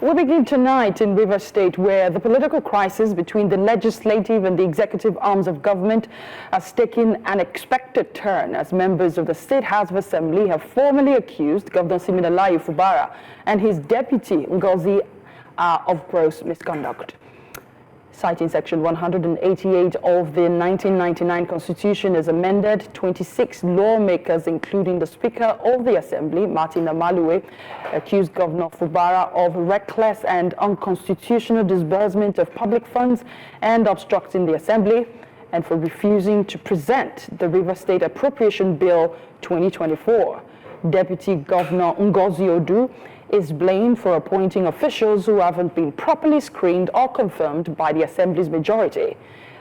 We begin tonight in Rivers State, where the political crisis between the legislative and the executive arms of government has taken an unexpected turn as members of the State House of Assembly have formally accused Governor Siminalayi Fubara and his deputy Ngozi of gross misconduct. Citing Section 188 of the 1999 Constitution as amended, 26 lawmakers, including the Speaker of the Assembly, Martin Amaluwe, accused Governor Fubara of reckless and unconstitutional disbursement of public funds and obstructing the Assembly, and for refusing to present the Rivers State Appropriation Bill 2024. Deputy Governor Ngozi Odu is blamed for appointing officials who haven't been properly screened or confirmed by the Assembly's majority.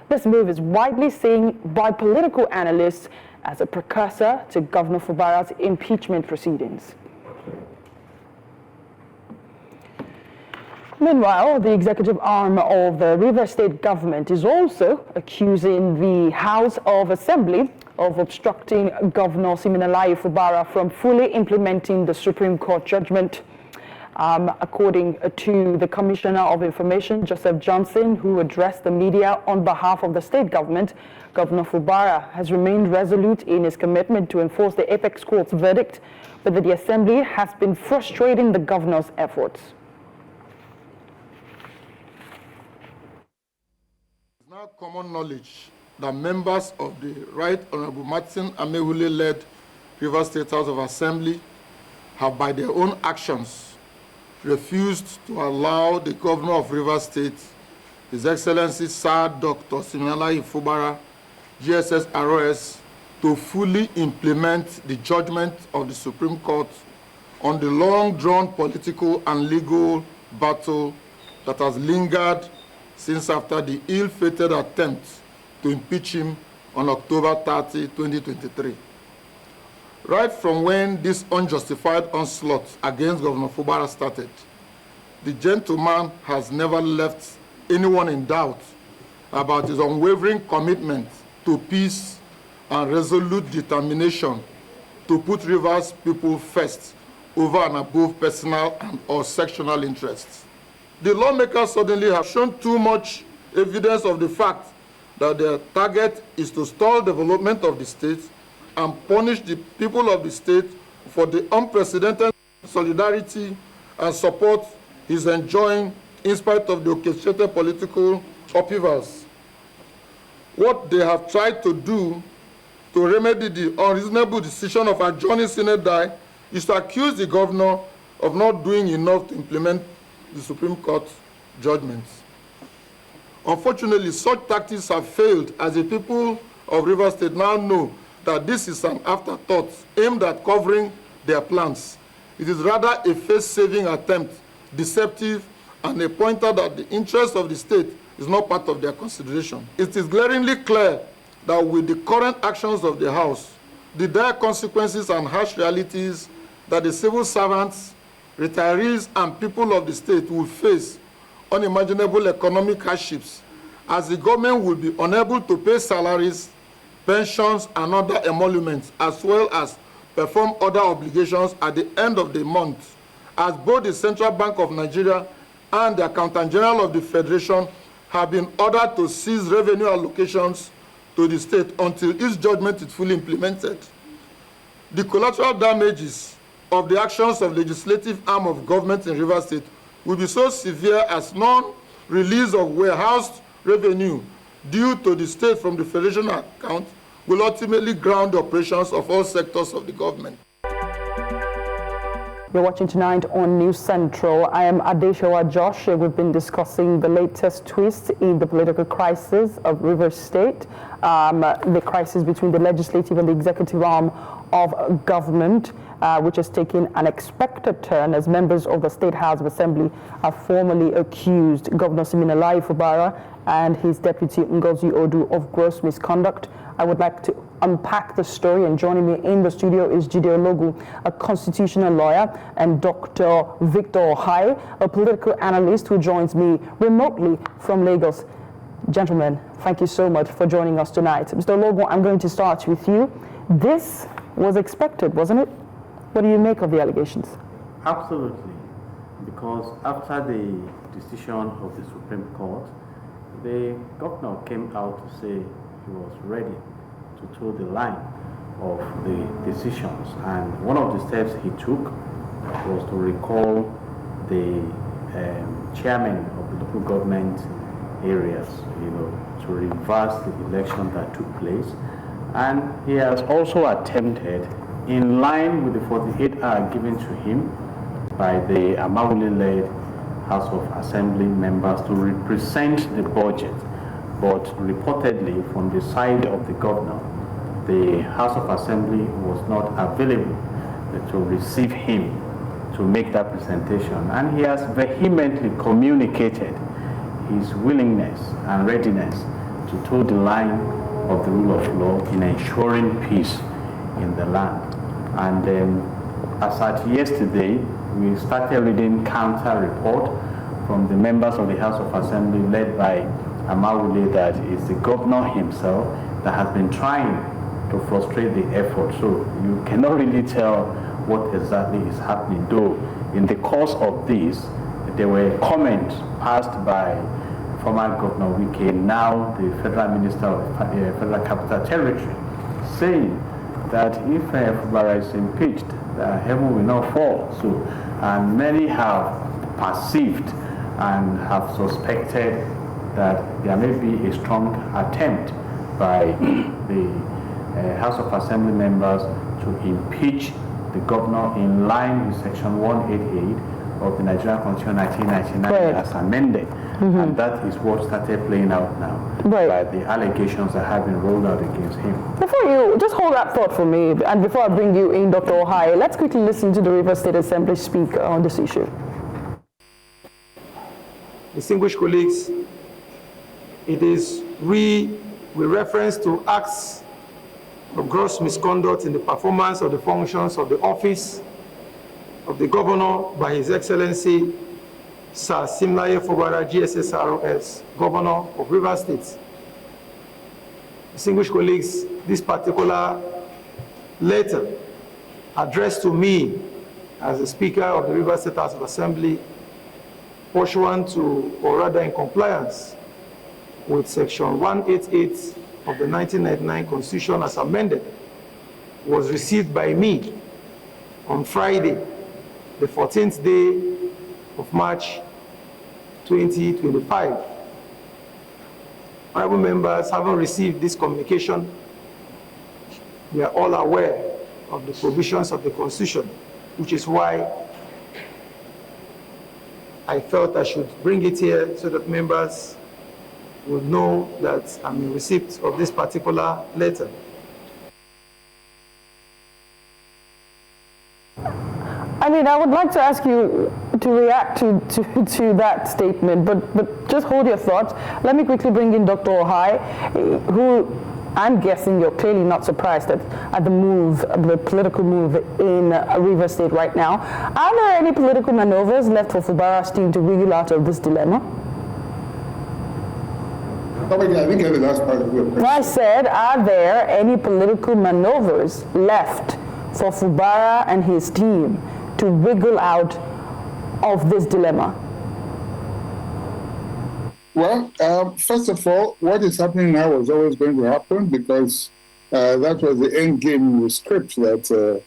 This move is widely seen by political analysts as a precursor to Governor Fubara's impeachment proceedings. Meanwhile, the executive arm of the Rivers State government is also accusing the House of Assembly of obstructing Governor Siminalayi Fubara from fully implementing the Supreme Court judgment. According to the Commissioner of Information, Joseph Johnson, who addressed the media on behalf of the state government, Governor Fubara has remained resolute in his commitment to enforce the Apex Court's verdict, but that the Assembly has been frustrating the governor's efforts. It's now common knowledge that members of the Right Honorable Martin Amewule-led Rivers State House of Assembly have, by their own actions, refused to allow the Governor of Rivers State, His Excellency Sir Dr. Siminalayi Fubara, GSS-ROS, to fully implement the judgment of the Supreme Court on the long-drawn political and legal battle that has lingered since after the ill-fated attempt to impeach him on October 30, 2023. Right from when this unjustified onslaught against Governor Fubara started, the gentleman has never left anyone in doubt about his unwavering commitment to peace and resolute determination to put Rivers people first over and above personal and or sectional interests. The lawmakers suddenly have shown too much evidence of the fact that their target is to stall development of the state and punish the people of the state for the unprecedented solidarity and support he's enjoying in spite of the orchestrated political upheavals. What they have tried to do to remedy the unreasonable decision of adjourning Senate die is to accuse the governor of not doing enough to implement the Supreme Court judgments. Unfortunately, such tactics have failed as the people of Rivers State now know that this is an afterthought aimed at covering their plans. It is rather a face-saving attempt, deceptive, and a pointer that the interest of the state is not part of their consideration. It is glaringly clear that with the current actions of the House, the dire consequences and harsh realities that the civil servants, retirees, and people of the state will face unimaginable economic hardships as the government will be unable to pay salaries, pensions, and other emoluments, as well as perform other obligations at the end of the month, as both the Central Bank of Nigeria and the Accountant General of the Federation have been ordered to cease revenue allocations to the state until its judgment is fully implemented. The collateral damages of the actions of legislative arm of government in Rivers State will be so severe as non-release of warehoused revenue due to the state from the Federation account will ultimately ground the operations of all sectors of the government. You're watching tonight on News Central. I am Adesina Josh. We've been discussing the latest twist in the political crisis of Rivers State, the crisis between the legislative and the executive arm of government, which has taken an unexpected turn as members of the State House of Assembly have formally accused Governor Siminalayi Fubara and his deputy Ngozi Odu of gross misconduct. I would like to unpack the story, and joining me in the studio is Jide Ologun, a constitutional lawyer, and Dr. Victor Ohai, a political analyst who joins me remotely from Lagos. Gentlemen, thank you so much for joining us tonight. Mr. Ologun, I'm going to start with you. This was expected, wasn't it? What do you make of the allegations? Absolutely. because after the decision of the Supreme Court, the governor came out to say he was ready to toe the line of the decisions, and one of the steps he took was to recall the chairman of the local government areas, to reverse the election that took place. And he has also attempted, in line with the 48-hour given to him by the Amawule-led House of Assembly members, to represent the budget. But reportedly, from the side of the governor, the House of Assembly was not available to receive him to make that presentation. And he has vehemently communicated his willingness and readiness to toe the line of the rule of law in ensuring peace in the land. And as at yesterday, we started reading counter report from the members of the House of Assembly led by Amawule that it's the governor himself that has been trying to frustrate the effort. So you cannot really tell what exactly is happening, though in the course of this, there were comments passed by former Governor Wike, now the Federal Minister of Federal Capital Territory, saying that if Fubara is impeached, heaven will not fall. So, and many have perceived and have suspected that there may be a strong attempt by the House of Assembly members to impeach the governor in line with Section 188 of the Nigerian Constitution 1999 as amended. And that is what started playing out now by the allegations that have been rolled out against him. Before you, just hold that thought for me, and before I bring you in, Dr. Ohai, let's quickly listen to the Rivers State Assembly speak on this issue. Distinguished colleagues, it is with reference to acts of gross misconduct in the performance of the functions of the office of the governor by His Excellency Sir Simlaye Fubara, GSSROS, Governor of Rivers State. Distinguished colleagues, this particular letter addressed to me as the Speaker of the Rivers State House of Assembly, pursuant to, or rather in compliance with Section 188 of the 1999 Constitution as amended, was received by me on Friday, the 14th day of March 2025. Honorable members, having received this communication, we are all aware of the provisions of the Constitution, which is why I felt I should bring it here so that members would know that I'm in receipt of this particular letter. I mean, I would like to ask you to react to that statement, but just hold your thoughts. Let me quickly bring in Dr. Ohai, who I'm guessing you're clearly not surprised at the move, the political move in Rivers State right now. Are there any political maneuvers left for Fubara's team to wriggle out of this dilemma? I think the last part of your question. I said, are there any political maneuvers left for Fubara and his team to wriggle out of this dilemma? Well, first of all, what is happening now was always going to happen because that was the end game in the script that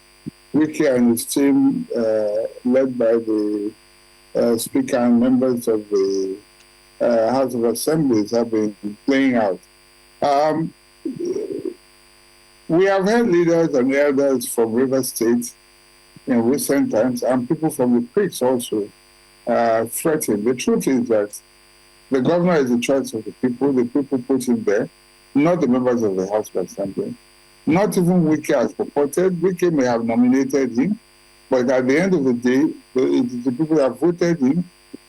Wike and his team, led by the Speaker and members of the House of Assemblies, have been playing out. We have had leaders and elders from Rivers State in recent times, and people from the PRICS also threatened. The truth is that the governor is the choice of the people put him there, not the members of the House of Assembly. Not even Wike has purported. Wike may have nominated him, but at the end of the day, it is the people that voted him.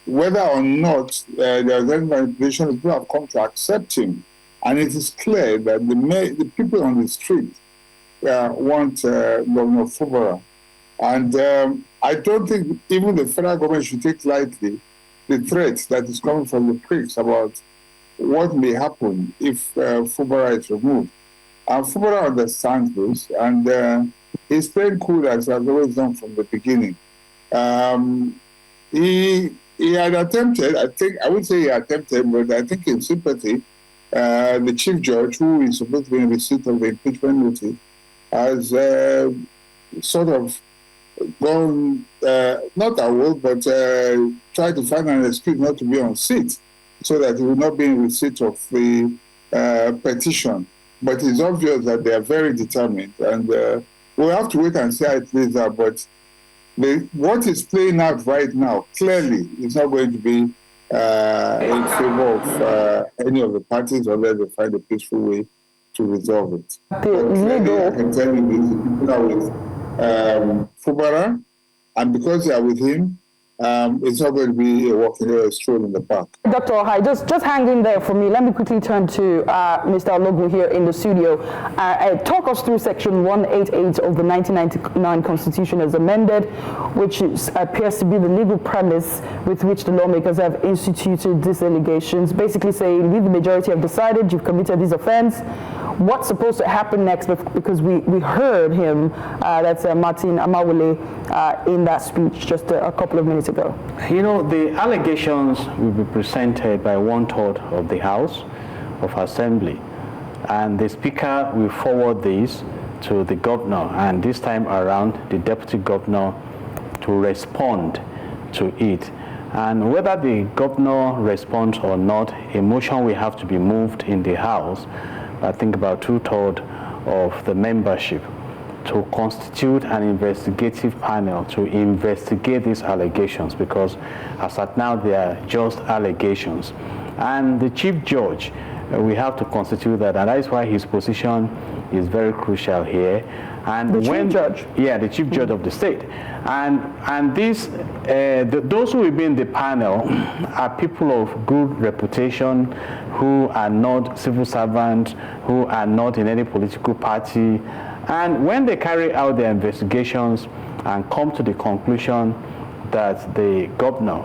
Whether or not there is any manipulation, the people have come to accept him. And it is clear that the people on the street want Governor Fubara. And I don't think even the federal government should take lightly the threat that is coming from the PRICS about what may happen if Fubara is removed. And Fubara understands this, and he's playing cool as he has always done from the beginning. he had attempted, I would say he attempted, but I think in sympathy, the Chief Judge, who is supposed to be in receipt of the impeachment notice, has sort of gone, not awol, but tried to find an excuse not to be on seat so that he will not be in receipt of the petition. But it's obvious that they are very determined, and we'll have to wait and see how it plays out. But what is playing out right now clearly is not going to be in favor of any of the parties unless they find a peaceful way to resolve it. I can tell you this, the people are with Fubara, and because they are with him, it's not going to be a walking or a stroll in the park. Dr. Ohai, just hang in there for me. Let me quickly turn to Mr. Alogu here in the studio. Talk us through Section 188 of the 1999 Constitution as amended, which appears to be the legal premise with which the lawmakers have instituted these allegations, basically saying, we, the majority, have decided you've committed this offense. What's supposed to happen next? Because we heard him, that's Martin Amawule, in that speech just a couple of minutes ago. You know, the allegations will be presented by 1/3 of the House of Assembly, and the Speaker will forward this to the Governor, and this time around the Deputy Governor to respond to it. And whether the Governor responds or not, a motion will have to be moved in the House, I think about 2/3 of the membership, to constitute an investigative panel to investigate these allegations, because as at now they are just allegations. And the Chief Judge, we have to constitute that, and that is why his position is very crucial here. And the Chief Judge? Yeah, the Chief Judge of the state. And these, those who will be in the panel are people of good reputation, who are not civil servants, who are not in any political party. And when they carry out their investigations and come to the conclusion that the governor,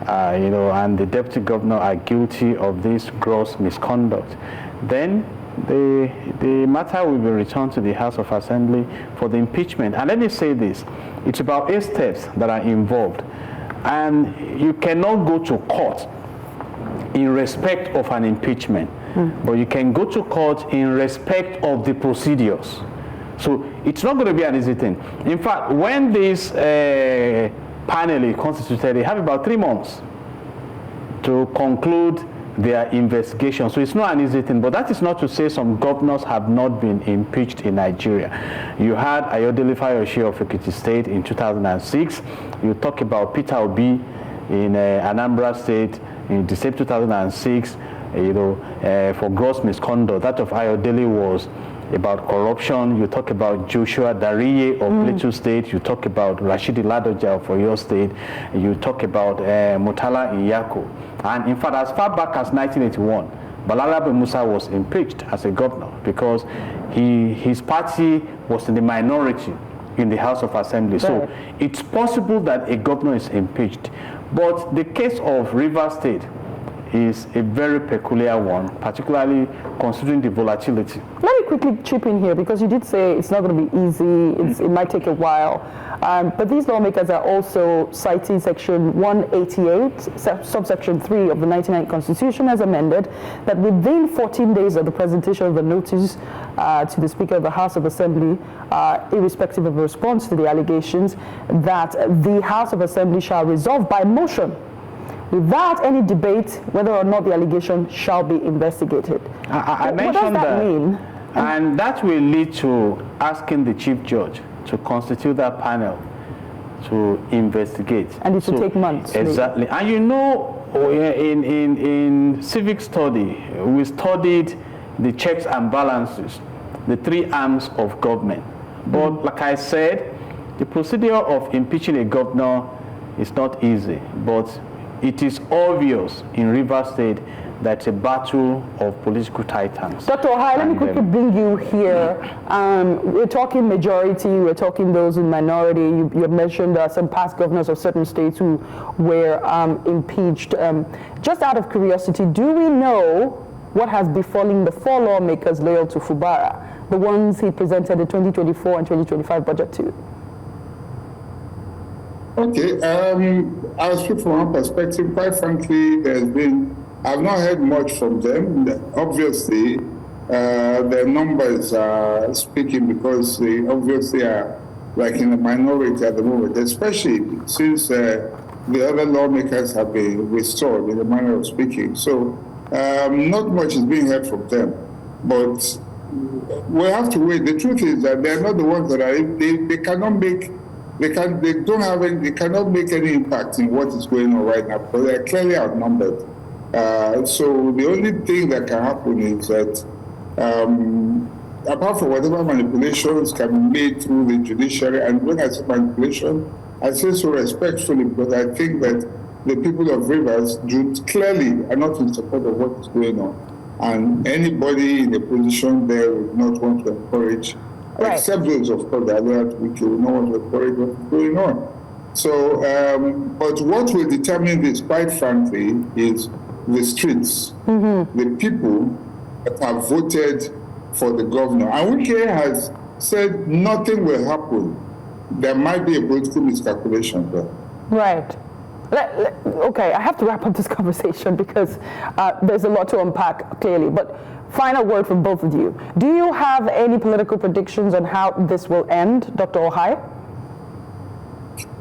and the deputy governor are guilty of this gross misconduct, then the matter will be returned to the House of Assembly for the impeachment. And let me say this, it's about 8 steps that are involved. And you cannot go to court in respect of an impeachment, but you can go to court in respect of the procedures. So it's not going to be an easy thing. In fact, when this panel is constituted, they have about 3 months to conclude their investigation. So it's not an easy thing, but that is not to say some governors have not been impeached in Nigeria. You had Ayodele Fayose of Ekiti State in 2006. You talk about Peter Obi in Anambra State in the same 2006, for gross misconduct. That of Ayodele was about corruption. You talk about Joshua Dariye of Plateau State. You talk about Rashidi Ladoja of Oyo State. You talk about Murtala Nyako. And in fact, as far back as 1981, Balarabe Musa was impeached as a governor because his party was in the minority in the House of Assembly. Right. So it's possible that a governor is impeached. But the case of Rivers State is a very peculiar one, particularly considering the volatility. Let me quickly chip in here, because you did say it's not going to be easy, it might take a while. But these lawmakers are also citing Section 188, subsection 3 of the 1999 Constitution as amended, that within 14 days of the presentation of the notice to the Speaker of the House of Assembly, irrespective of a response to the allegations, that the House of Assembly shall resolve by motion without any debate whether or not the allegation shall be investigated. I mentioned what does that mean? And that will lead to asking the Chief Judge to constitute that panel to investigate. And it will take months. Exactly. Maybe. And in civic study, we studied the checks and balances, the 3 arms of government. But like I said, the procedure of impeaching a governor is not easy, but it is obvious in Rivers State that it's a battle of political titans. Dr. Ohai, let me quickly bring you here. We're talking majority, we're talking those in minority. You have mentioned some past governors of certain states who were impeached. Just out of curiosity, do we know what has befallen the 4 lawmakers loyal to Fubara, the ones he presented the 2024 and 2025 budget to? Okay, I'll speak from one perspective. Quite frankly, I've not heard much from them. Obviously, their numbers are speaking because they obviously are like in a minority at the moment, especially since the other lawmakers have been restored in the manner of speaking. So not much is being heard from them. But we have to wait. The truth is that they're not the ones that are, they cannot make, they cannot make any impact in what is going on right now because they're clearly outnumbered. So the only thing that can happen is that apart from whatever manipulations can be made through the judiciary, and when I say manipulation, I say so respectfully because I think that the people of Rivers clearly are not in support of what is going on. And anybody in a position there would not want to encourage, except those, of course, the other people would not want to encourage what is going on. So, but what will determine this, quite frankly, is the streets, the people that have voted for the governor. And Wike has said nothing will happen. There might be a political miscalculation there. Right. Okay, I have to wrap up this conversation because there's a lot to unpack, clearly. But final word from both of you. Do you have any political predictions on how this will end, Dr. Ohai?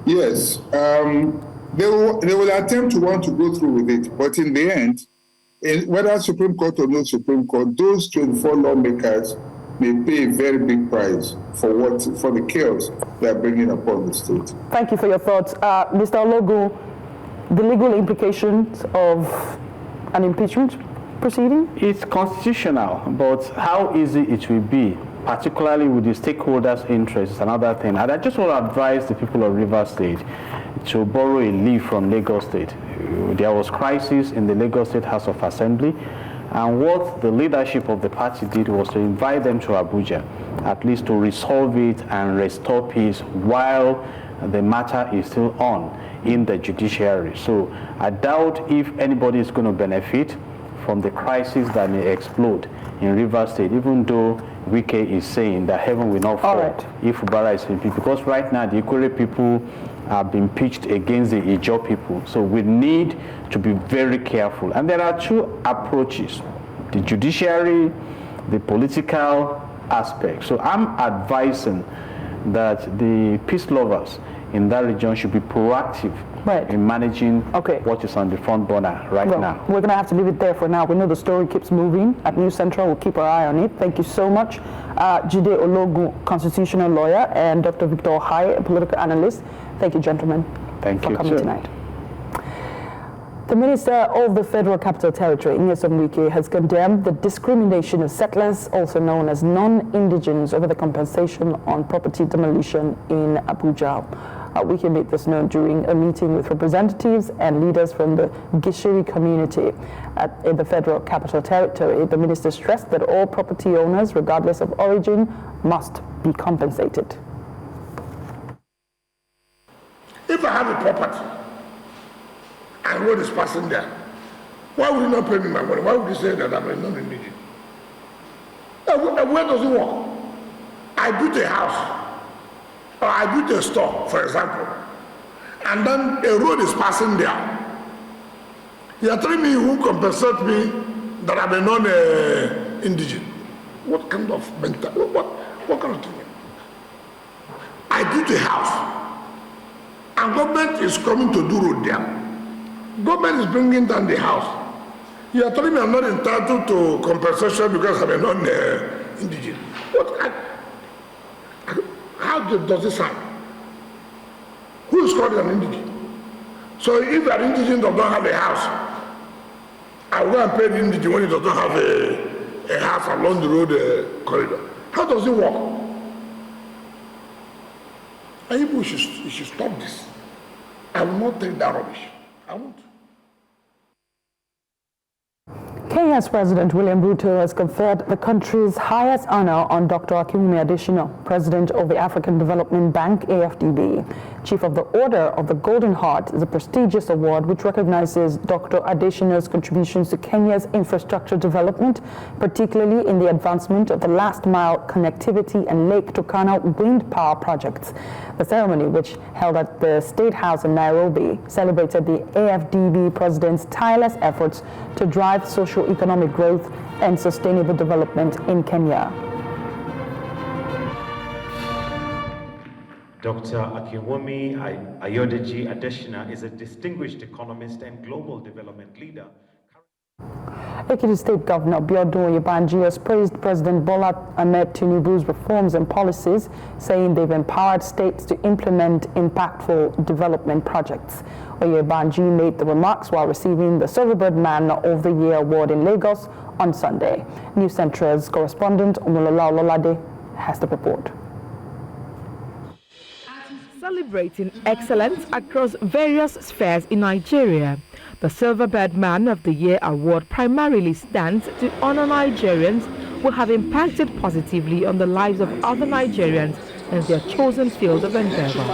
Yes. They will attempt to want to go through with it. But in the end, whether Supreme Court or no Supreme Court, those 24 lawmakers may pay a very big price for the chaos they're bringing upon the state. Thank you for your thoughts. Mr. Ologun, the legal implications of an impeachment proceeding? It's constitutional, but how easy it will be, particularly with the stakeholders' interests, is another thing. And I just want to advise the people of Rivers State to borrow a leaf from Lagos State. There was crisis in the Lagos State House of Assembly, and what the leadership of the party did was to invite them to Abuja, at least to resolve it and restore peace while the matter is still on in the judiciary. So I doubt if anybody is going to benefit from the crisis that may explode in Rivers State, even though Wike is saying that heaven will not fall if Ubara is impeached, because right now the Ikore people have been pitched against the Ijaw people. So we need to be very careful. And there are two approaches, the judiciary, the political aspect. So I'm advising that the peace lovers in that region should be proactive in managing what is on the front burner now. We're going to have to leave it there for now. We know the story keeps moving at News Central. We'll keep our eye on it. Thank you so much. Jide Ologun, constitutional lawyer, and Dr. Victor Ohai, a political analyst. Thank you, gentlemen, for coming tonight. The Minister of the Federal Capital Territory, Nyesom Wike, has condemned the discrimination of settlers, also known as non-indigens, over the compensation on property demolition in Abuja. Wike made this known during a meeting with representatives and leaders from the Gishiri community in the Federal Capital Territory. The minister stressed that all property owners, regardless of origin, must be compensated. If I have a property and road is passing there, why would you not pay me my money? Why would you say that I'm a non-indigenous? Where does it work? I built a house, or I built a store, for example, and then a road is passing there. You are telling me you won't compensate me that I'm a non-indigenous? What kind of mental, what kind of thing? I built a house, and government is coming to do road there. Government is bringing down the house. You are telling me I'm not entitled to compensation because I'm a non-indigenous. How does it sound? Who is called an indigenous? So if an indigenous does not have a house, I will go and pay the indigenous when he does not have a house along the road corridor. How does it work? I think we should stop this. I will not take that rubbish. I won't. Kenya's President William Ruto has conferred the country's highest honor on Dr. Akinwunmi Adesina, President of the African Development Bank, AFDB. Chief of the Order of the Golden Heart is a prestigious award which recognizes Dr. Adesina's contributions to Kenya's infrastructure development, particularly in the advancement of the last-mile connectivity and Lake Turkana wind power projects. The ceremony, which held at the State House in Nairobi, celebrated the AFDB president's tireless efforts to drive socio-economic growth and sustainable development in Kenya. Dr. Akinwunmi Adesina is a distinguished economist and global development leader. Ekiti State Governor Dr Akinwunmi has praised President Bola Ahmed Tinubu's reforms and policies, saying they've empowered states to implement impactful development projects. Akinwunmi made the remarks while receiving the Silverbird Man of the Year award in Lagos on Sunday. News Central's correspondent Omolola Ololade has the report. Celebrating excellence across various spheres in Nigeria, the Silverbird Man of the Year award primarily stands to honor Nigerians who have impacted positively on the lives of other Nigerians in their chosen field of endeavor.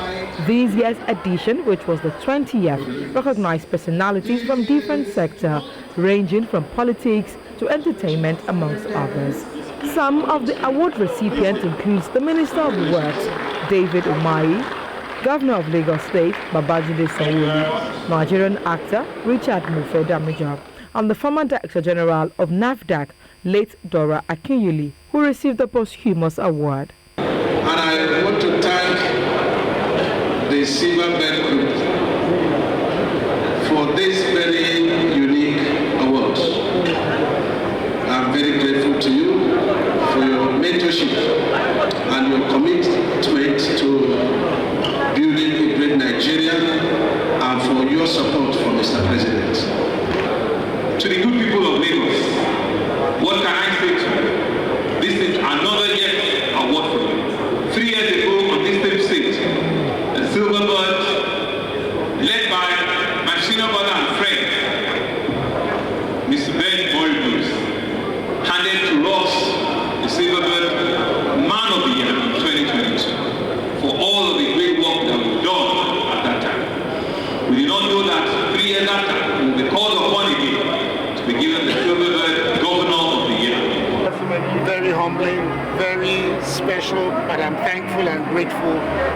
This year's edition, which was the 20th, recognized personalities from different sectors, ranging from politics to entertainment, amongst others. Some of the award recipients includes the Minister of Works, David Umahi, Governor of Lagos State, Babajide Sanwo-Olu, Nigerian actor Richard Mofe-Damija, and the former Director General of NAFDAC, late Dr Akinwunmi, who received the posthumous award. And I want to thank the Silverbird Group for this very unique award. I'm very grateful to you for your mentorship and your commitment to building a great Nigeria, and for your support for Mr. President. To the good people of Lagos, what can I say to you? This is another yet award for you. 3 years ago on this same stage, the Silverbird, led by my senior brother and friend, Mr. Ben Boyle, handed to us the Silverbird Man of the Year in 2022 for all of the great work that we've done at that time. We did not know that 3 years after, we will be called upon again to be given the Silverbird Governor of the Year. Very humbling, very special, but I'm thankful and grateful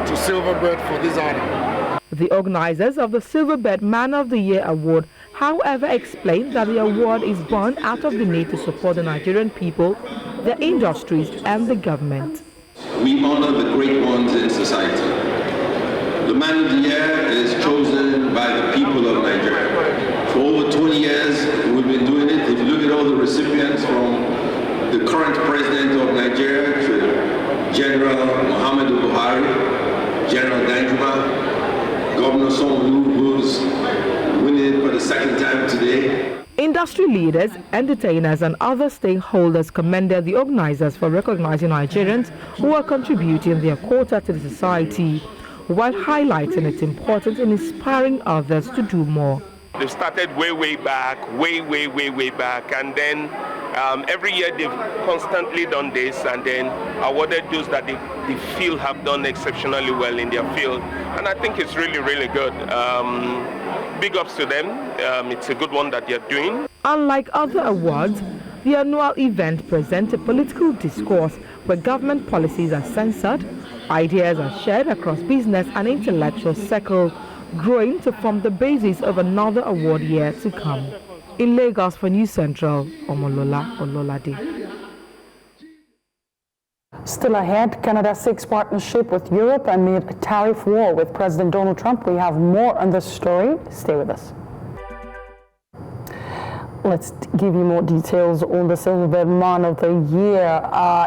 to Silverbird for this honor. The organizers of the Silverbird Man of the Year award, however, explained that the award is born out of the need to support the Nigerian people, their industries, and the government. We honor the great ones in society. The Man of the Year is chosen by the people of Nigeria. For over 20 years, we've been doing it. If you look at all the recipients, from the current president of Nigeria to General Muhammadu Buhari, General Danjuma, Governor Sanwo-Olu, who's winning it for the second time today. Industry leaders, entertainers, and other stakeholders commended the organizers for recognizing Nigerians who are contributing their quota to the society, while highlighting its importance in inspiring others to do more. They've started way back, way back, and then every year they've constantly done this, and then awarded those that they feel have done exceptionally well in their field, and I think it's really good. Big ups to them. It's a good one that they're doing. Unlike other awards, the annual event presents a political discourse where government policies are censored, ideas are shared across business and intellectual circles, growing to form the basis of another award year to come. In Lagos for News Central, Omolola Ololade. Still ahead, Canada seeks partnership with Europe amid a tariff war with President Donald Trump. We have more on this story. Stay with us. Let's give you more details on the Silverbird Man of the Year.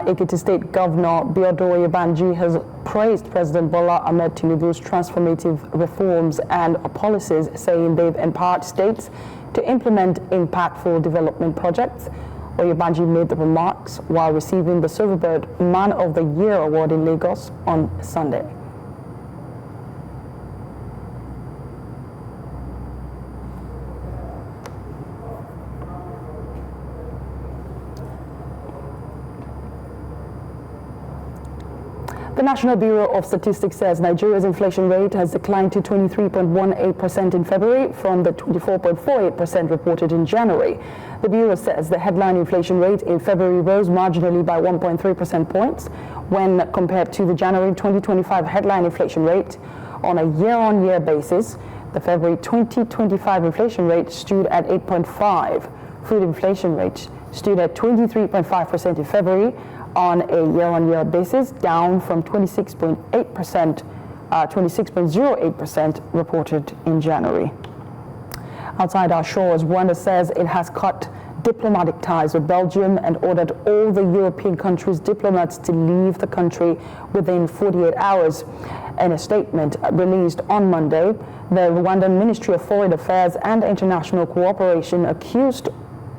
Ekiti State Governor Dr Akinwunmi has praised President Bola Ahmed Tinubu's transformative reforms and policies, saying they've empowered states to implement impactful development projects. Akinwunmi made the remarks while receiving the Silverbird Man of the Year award in Lagos on Sunday. The National Bureau of Statistics says Nigeria's inflation rate has declined to 23.18% in February from the 24.48% reported in January. The Bureau says the headline inflation rate in February rose marginally by 1.3 percentage points when compared to the January 2025 headline inflation rate. On a year-on-year basis, the February 2025 inflation rate stood at 8.5. Food inflation rate stood at 23.5% in February on a year-on-year basis, down from 26.08% reported in January. Outside our shores, Rwanda says it has cut diplomatic ties with Belgium and ordered all the European countries' diplomats to leave the country within 48 hours. In a statement released on Monday, the Rwandan Ministry of Foreign Affairs and International Cooperation accused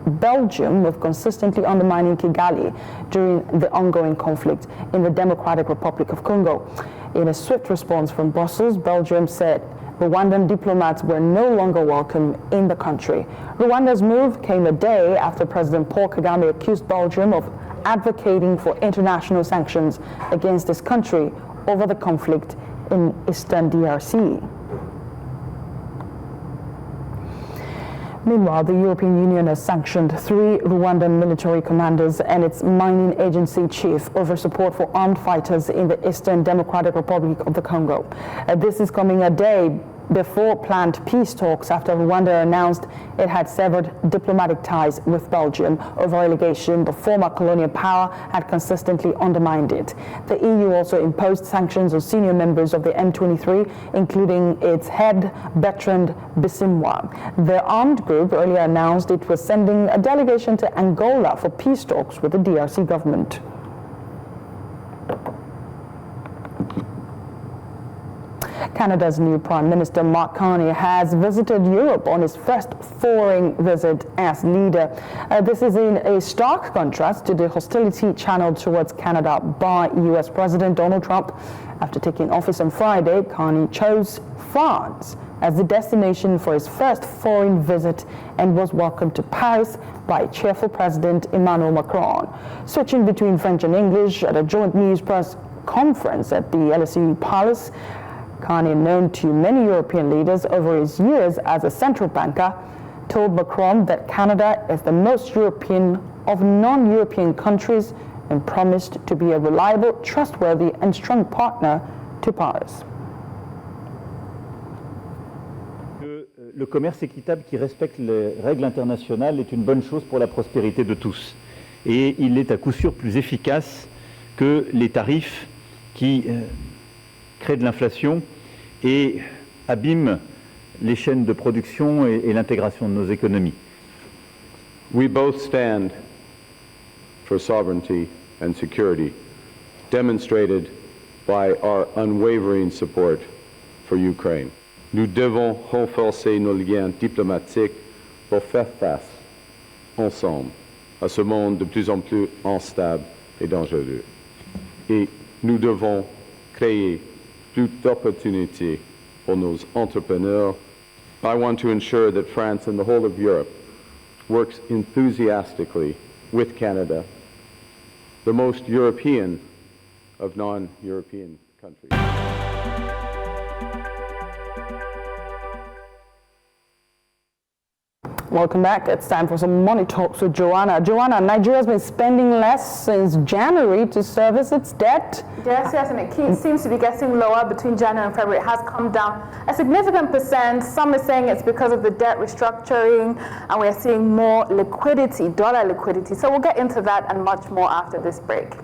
Belgium of consistently undermining Kigali during the ongoing conflict in the Democratic Republic of Congo. In a swift response from Brussels, Belgium said Rwandan diplomats were no longer welcome in the country. Rwanda's move came a day after President Paul Kagame accused Belgium of advocating for international sanctions against this country over the conflict in Eastern DRC. Meanwhile, the European Union has sanctioned 3 Rwandan military commanders and its mining agency chief over support for armed fighters in the Eastern Democratic Republic of the Congo. This is coming a day before planned peace talks after Rwanda announced it had severed diplomatic ties with Belgium over allegation the former colonial power had consistently undermined it. The EU also imposed sanctions on senior members of the M23, including its head, Bertrand Bisimwa. The armed group earlier announced it was sending a delegation to Angola for peace talks with the DRC government. Canada's new Prime Minister Mark Carney has visited Europe on his first foreign visit as leader. This is in a stark contrast to the hostility channeled towards Canada by U.S. President Donald Trump. After taking office on Friday, Carney chose France as the destination for his first foreign visit and was welcomed to Paris by cheerful President Emmanuel Macron. Switching between French and English at a joint news press conference at the LSE Palace, Carney, known to many European leaders over his years as a central banker, told Macron that Canada is the most European of non-European countries and promised to be a reliable, trustworthy and strong partner to Paris. Le commerce équitable qui respecte les règles internationales est une bonne chose pour la prospérité de tous. Et il est à coup sûr plus efficace que les tarifs qui créent de l'inflation et abîment les chaînes de production et l'intégration de nos économies. We both stand for sovereignty and security, demonstrated by our unwavering support for Ukraine. Nous devons renforcer nos liens diplomatiques pour faire face ensemble à ce monde de plus en plus instable et dangereux. Et nous devons créer plus d'opportunités for nos entrepreneurs. I want to ensure that France and the whole of Europe works enthusiastically with Canada, the most European of non-European countries. Welcome back. It's time for some money talks with Joanna. Joanna, Nigeria's been spending less since January to service its debt. Yes, and it seems to be getting lower between January and February. It has come down a significant percent. Some are saying it's because of the debt restructuring, and we're seeing more liquidity, dollar liquidity. So we'll get into that and much more after this break.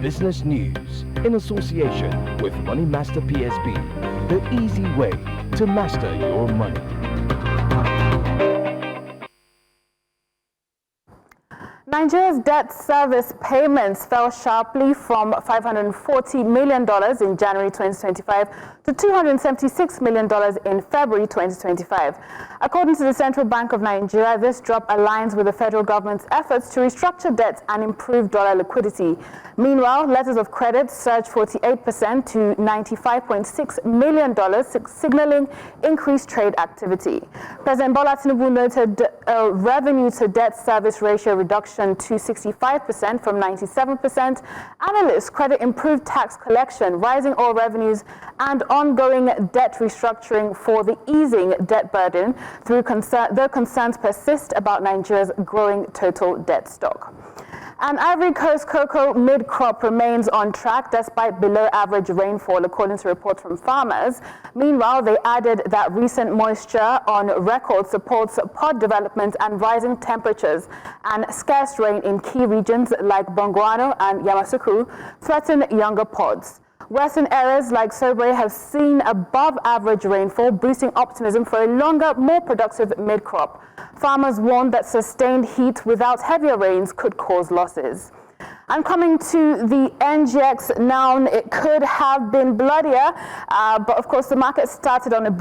Business News in association with Money Master PSB, the easy way to master your money. Nigeria's debt service payments fell sharply from $540 million in January 2025 to $276 million in February 2025. According to the Central Bank of Nigeria, this drop aligns with the federal government's efforts to restructure debt and improve dollar liquidity. Meanwhile, letters of credit surged 48% to $95.6 million, signaling increased trade activity. President Bola Tinubu noted a revenue-to-debt service ratio reduction to 65% from 97%. Analysts credit improved tax collection, rising oil revenues, and ongoing debt restructuring for the easing debt burden, though concerns persist about Nigeria's growing total debt stock. And Ivory Coast cocoa mid-crop remains on track despite below-average rainfall, according to reports from farmers. Meanwhile, they added that recent moisture on record supports pod development and rising temperatures, and scarce rain in key regions like Bongwano and Yamoussoukro threaten younger pods. Western areas like Sobre have seen above-average rainfall, boosting optimism for a longer, more productive mid-crop. Farmers warn that sustained heat without heavier rains could cause losses. I'm coming to the NGX now. It could have been bloodier, but of course the market started on a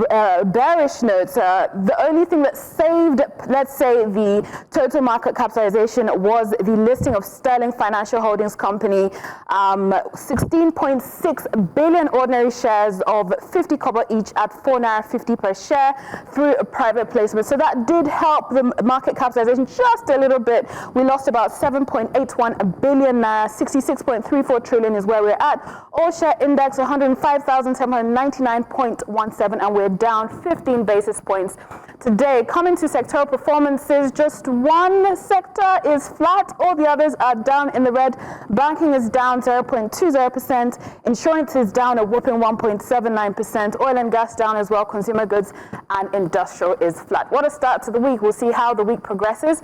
bearish note. The only thing that saved, let's say, the total market capitalization was the listing of Sterling Financial Holdings Company, 16.6 billion ordinary shares of 50 kobo each at 4.50 per share through a private placement. So that did help the market capitalization just a little bit. We lost about 7.81 billion. 66.34 trillion is where we're at. All share index 105,799.17, and we're down 15 basis points today. Coming to sectoral performances, just one sector is flat, all the others are down in the red. Banking is down 0.20%, insurance is down a whopping 1.79%, oil and gas down as well, consumer goods and industrial is flat. What a start to the week. We'll see how the week progresses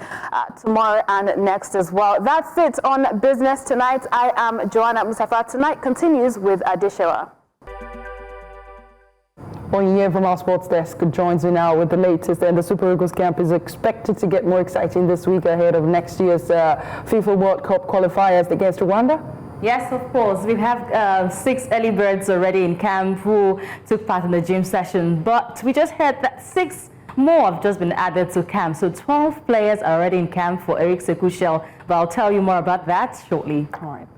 tomorrow and next as well. That's it on Business Tonight. I am Joanna Mustafa. Tonight continues with Adesina. Onye from our sports desk joins me now with the latest, and the Super Eagles camp is expected to get more exciting this week ahead of next year's FIFA World Cup qualifiers against Rwanda. Yes, of course. We have 6 early birds already in camp who took part in the gym session, but we just heard that 6 more have just been added to camp. So 12 players are already in camp for Eric Sekushel, but I'll tell you more about that shortly. All right.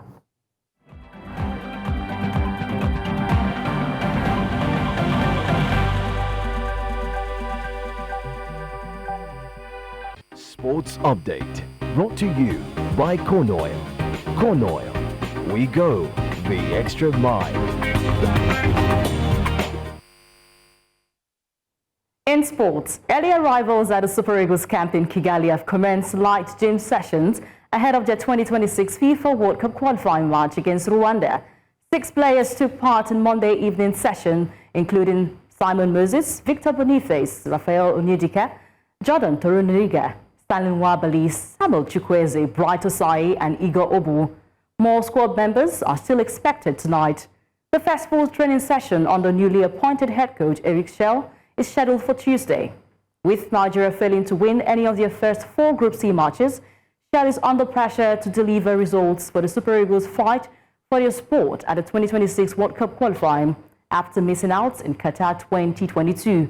Sports Update, brought to you by Corn Oil. Corn Oil, we go the extra mile. In sports, early arrivals at the Super Eagles camp in Kigali have commenced light gym sessions ahead of their 2026 FIFA World Cup qualifying match against Rwanda. 6 players took part in Monday evening session, including Simon Moses, Victor Boniface, Rafael Onyedika, Jordan Torunariga, Stanley Nwabali, Samuel Chukwueze, Bright Osai, and Igor Obu. More squad members are still expected tonight. The first full training session under newly appointed head coach Eric Shell is scheduled for Tuesday. With Nigeria failing to win any of their first 4 Group C matches, Shell is under pressure to deliver results for the Super Eagles' fight for their spot at the 2026 World Cup qualifying after missing out in Qatar 2022.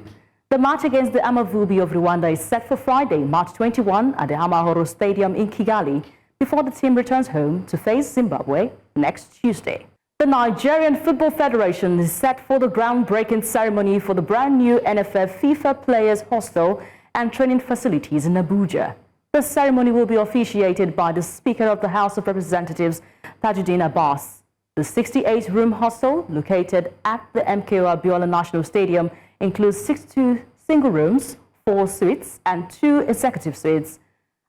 The match against the Amavubi of Rwanda is set for Friday, March 21 at the Amahoro Stadium in Kigali before the team returns home to face Zimbabwe next Tuesday. The Nigerian Football Federation is set for the groundbreaking ceremony for the brand new NFF FIFA Players Hostel and training facilities in Abuja. The ceremony will be officiated by the Speaker of the House of Representatives, Tajuddin Abbas. The 68-room hostel, located at the MKO Abiola National Stadium, includes 62 single rooms, 4 suites, and 2 executive suites.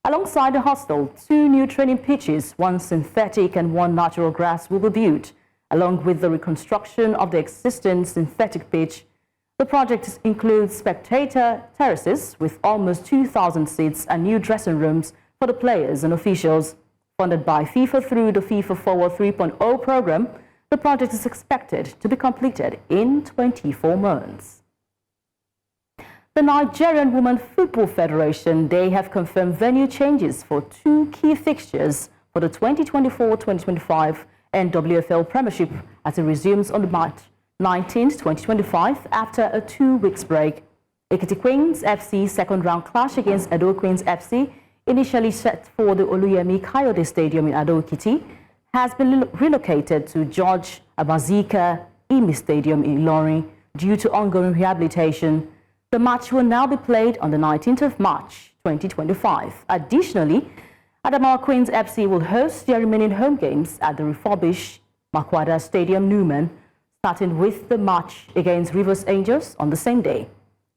Alongside the hostel, 2 new training pitches, 1 synthetic and 1 natural grass, will be built, along with the reconstruction of the existing synthetic pitch. The project includes spectator terraces with almost 2,000 seats and new dressing rooms for the players and officials. Funded by FIFA through the FIFA Forward 3.0 program, the project is expected to be completed in 24 months. The Nigerian Women Football Federation, they have confirmed venue changes for 2 key fixtures for the 2024-2025 NWFL Premiership as it resumes on March 19, 2025 after a 2-week break. Ekiti Queens FC second round clash against Ado Queens FC, initially set for the Oluyemi Kayode Stadium in Ado Ekiti, has been relocated to George Abazika Imi Stadium in Ilorin due to ongoing rehabilitation. The match will now be played on the 19th of March 2025. Additionally, Adamawa Queens FC will host their remaining home games at the refurbished Makwada Stadium Newman, starting with the match against Rivers Angels on the same day.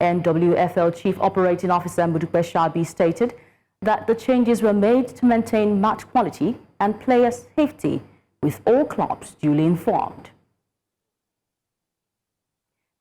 NWFL Chief Operating Officer Mudupe Shabi stated that the changes were made to maintain match quality and player safety, with all clubs duly informed.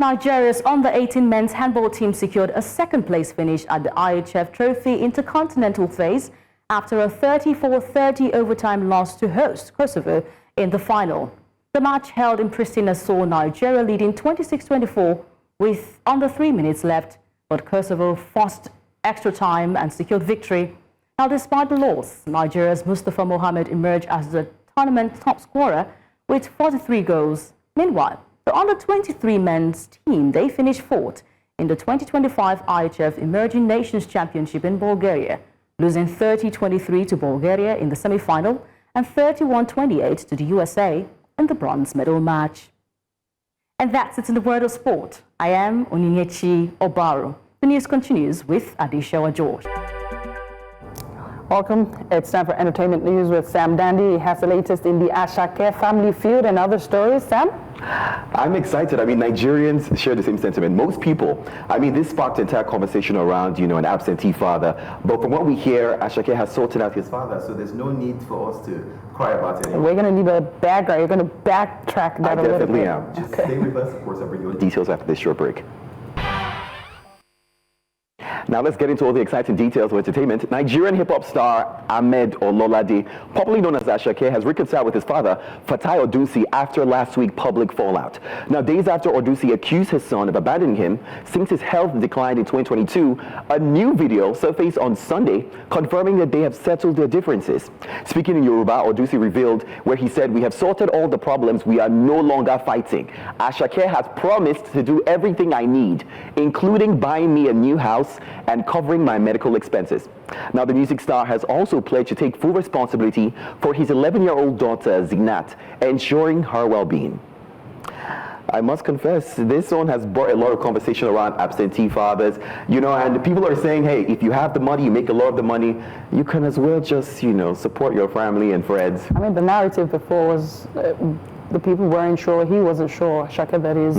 Nigeria's under-18 men's handball team secured a second-place finish at the IHF Trophy Intercontinental phase after a 34-30 overtime loss to host Kosovo in the final. The match held in Pristina saw Nigeria leading 26-24 with under 3 minutes left, but Kosovo forced extra time and secured victory. Now, despite the loss, Nigeria's Mustafa Mohammed emerged as the tournament top scorer with 43 goals. Meanwhile, the under-23 men's team, they finished fourth in the 2025 IHF Emerging Nations Championship in Bulgaria, losing 30-23 to Bulgaria in the semi-final and 31-28 to the USA in the bronze medal match. And that's it in the world of sport. I am Onyinyechi Obaru. The news continues with Adesina George. Welcome. It's time for entertainment news with Sam Dandy. He has the latest in the Ashake family feud and other stories. Sam? I'm excited. I mean, Nigerians share the same sentiment. Most people, I mean, this sparked an entire conversation around, an absentee father. But from what we hear, Ashake has sorted out his father, so there's no need for us to cry about it. We're going to need a background. You're going to backtrack that a little bit. I definitely am. Just stay with us. Of course, I'll bring you details after this short break. Now let's get into all the exciting details of entertainment. Nigerian hip-hop star Ahmed Ololade, popularly known as Ashake, has reconciled with his father, Fatai Odusi, after last week's public fallout. Now, days after Odusi accused his son of abandoning him since his health declined in 2022, a new video surfaced on Sunday confirming that they have settled their differences. Speaking in Yoruba, Odusi revealed where he said, "We have sorted all the problems. We are no longer fighting. Ashake has promised to do everything I need, including buying me a new house and covering my medical expenses." Now, the music star has also pledged to take full responsibility for his 11-year-old daughter, Zinat, ensuring her well-being. I must confess, this one has brought a lot of conversation around absentee fathers, and people are saying, hey, if you have the money, you make a lot of the money, you can as well just, support your family and friends. I mean, the narrative before was the people weren't sure, he wasn't sure, Shaka, that is,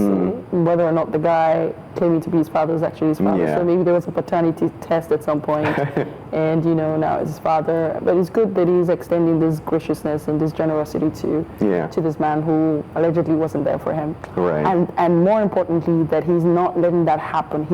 whether or not the guy claiming to be his father was actually his father. Yeah. So maybe there was a paternity test at some point, and now it's his father. But it's good that he's extending this graciousness and this generosity to this man who allegedly wasn't there for him. Right. And more importantly, that he's not letting that happen.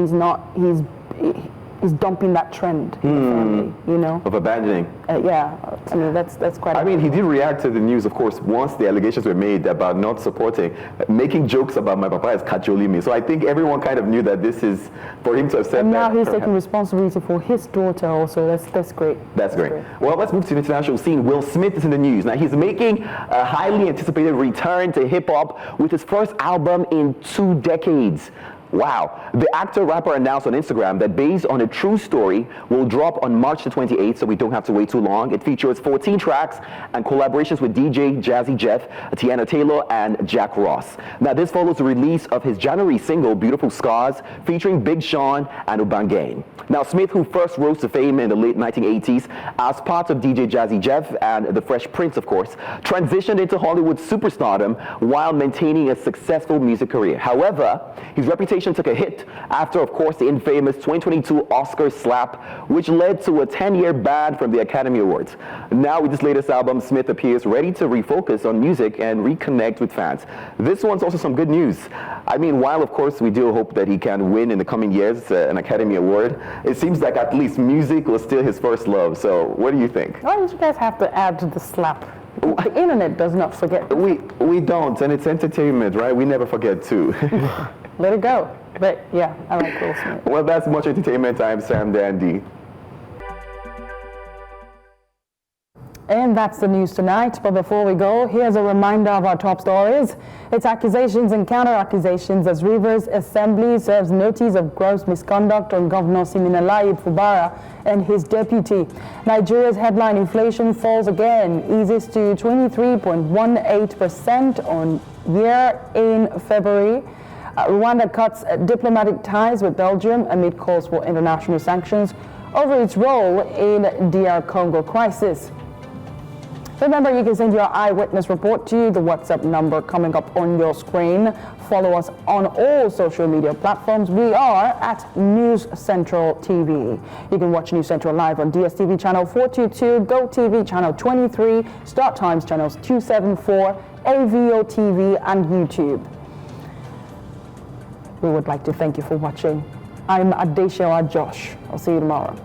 He's dumping that trend in the family, Of abandoning. Yeah, I mean, that's quite... I mean, he did react to the news, of course, once the allegations were made about not supporting, making jokes about my papa as Kacholimi. So I think everyone kind of knew that this is for him to have said and that. now he's taking responsibility for his daughter also. That's great. That's great. Well, let's move to the international scene. Will Smith is in the news. Now, he's making a highly anticipated return to hip-hop with his first album in 2 decades. Wow. The actor-rapper announced on Instagram that based on a true story will drop on March the 28th, so we don't have to wait too long. It features 14 tracks and collaborations with DJ Jazzy Jeff, Tiana Taylor, and Jack Ross. Now, this follows the release of his January single, Beautiful Scars, featuring Big Sean and Ubangane. Now, Smith, who first rose to fame in the late 1980s as part of DJ Jazzy Jeff and The Fresh Prince, of course, transitioned into Hollywood superstardom while maintaining a successful music career. However, his reputation took a hit after, of course, the infamous 2022 Oscar slap, which led to a 10-year ban from the Academy Awards. Now, with this latest album, Smith appears ready to refocus on music and reconnect with fans. This one's also some good news. I mean, while, of course, we do hope that he can win in the coming years an Academy Award, it seems like at least music was still his first love. So, what do you think? Why did you guys have to add to the slap? The internet does not forget. We don't, and it's entertainment, right? We never forget too. Let it go. But yeah, I like Will Smith. Well, that's much entertainment. I'm Sam Dandy. And that's the news tonight. But before we go, here's a reminder of our top stories. It's accusations and counter-accusations as Rivers Assembly serves notice of gross misconduct on Governor Siminalayi Fubara and his deputy. Nigeria's headline inflation falls again, eases to 23.18% on year in February. Rwanda cuts diplomatic ties with Belgium amid calls for international sanctions over its role in DR Congo crisis. Remember, you can send your eyewitness report to the WhatsApp number coming up on your screen. Follow us on all social media platforms. We are at News Central TV. You can watch News Central live on DSTV channel 422, GoTV channel 23, Star Times channels 274, AVO TV, and YouTube. We would like to thank you for watching. I'm Adesina Josh. I'll see you tomorrow.